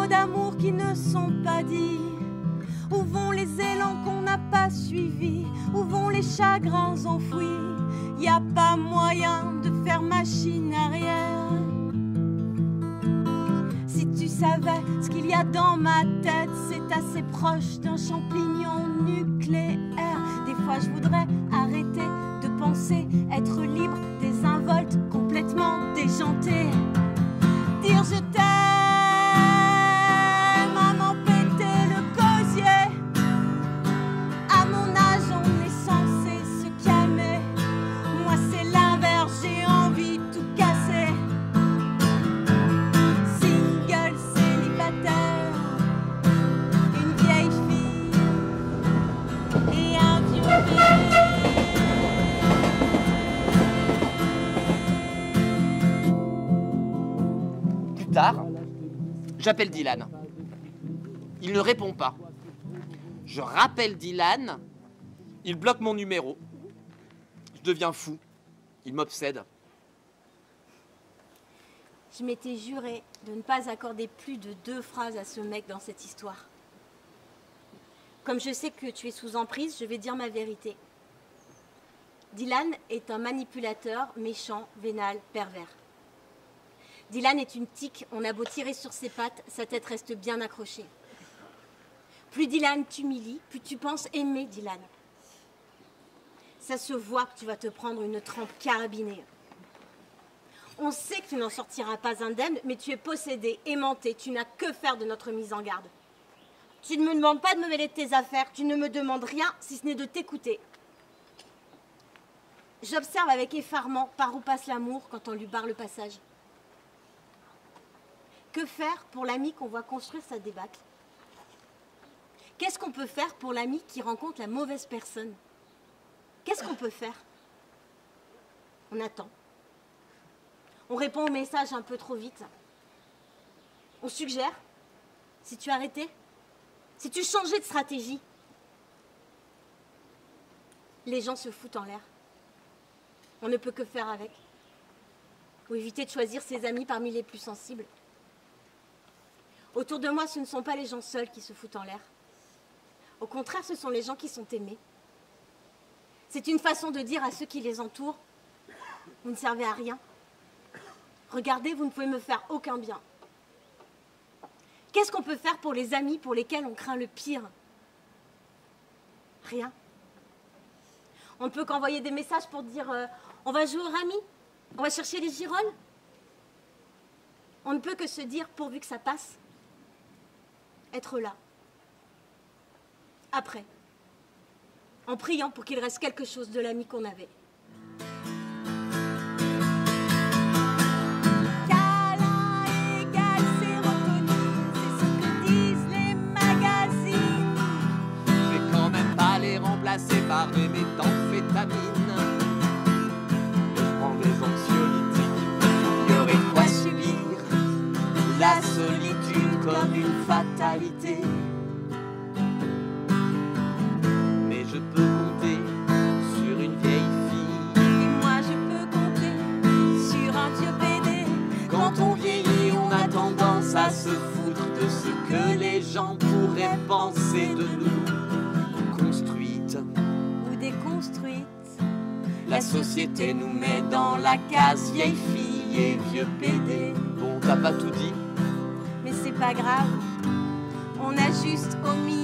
mots d'amour qui ne sont pas dits? Où vont les élans qu'on n'a pas suivis? Où vont les chagrins enfouis? Y a pas moyen de faire machine arrière. Si tu savais ce qu'il y a dans ma tête, c'est assez proche d'un champignon nucléaire. Des fois je voudrais arrêter de penser, être libre des involtes complètement déjantés. Dire je t'aime à m'en péter le gosier. À mon âge on est censé se calmer. Moi c'est l'inverse, j'ai envie de tout casser. Single, célibataire, une vieille fille et un vieux bébé. Plus tard, j'appelle Dylan. Il ne répond pas. Je rappelle Dylan. Il bloque mon numéro. Je deviens fou. Il m'obsède. Je m'étais juré de ne pas accorder plus de 2 phrases à ce mec dans cette histoire. Comme je sais que tu es sous emprise, je vais dire ma vérité. Dylan est un manipulateur, méchant, vénal, pervers. Dylan est une tique, on a beau tirer sur ses pattes, sa tête reste bien accrochée. Plus Dylan t'humilie, plus tu penses aimer Dylan. Ça se voit que tu vas te prendre une trempe carabinée. On sait que tu n'en sortiras pas indemne, mais tu es possédé, aimanté, tu n'as que faire de notre mise en garde. Tu ne me demandes pas de me mêler de tes affaires, tu ne me demandes rien si ce n'est de t'écouter. J'observe avec effarement par où passe l'amour quand on lui barre le passage. Que faire pour l'ami qu'on voit construire sa débâcle? Qu'est-ce qu'on peut faire pour l'ami qui rencontre la mauvaise personne? Qu'est-ce qu'on peut faire? On attend. On répond aux messages un peu trop vite. On suggère. Si tu arrêtais? Si tu changeais de stratégie? Les gens se foutent en l'air. On ne peut que faire avec. Ou éviter de choisir ses amis parmi les plus sensibles. Autour de moi, ce ne sont pas les gens seuls qui se foutent en l'air. Au contraire, ce sont les gens qui sont aimés. C'est une façon de dire à ceux qui les entourent, vous ne servez à rien. Regardez, vous ne pouvez me faire aucun bien. Qu'est-ce qu'on peut faire pour les amis pour lesquels on craint le pire? Rien. On ne peut qu'envoyer des messages pour dire on va jouer au rami, on va chercher les girolles. On ne peut que se dire pourvu que ça passe. Être là. Après. En priant pour qu'il reste quelque chose de l'ami qu'on avait. Câlin égal sérotonine, c'est ce que disent les magazines. Je vais quand même pas les remplacer par des méthamphétamines. Je prends des anxiolytiques. Il y aurait quoi subir la solitude comme une fatalité. Mais je peux compter sur une vieille fille. Et moi je peux compter sur un vieux PD. Quand on vieillit, on a tendance à se foutre de ce que les gens pourraient penser de nous. Construite Ou déconstruite. La société nous met dans la case vieille fille et vieux PD. Bon, t'as pas tout dit. Mais c'est pas grave. On a juste omis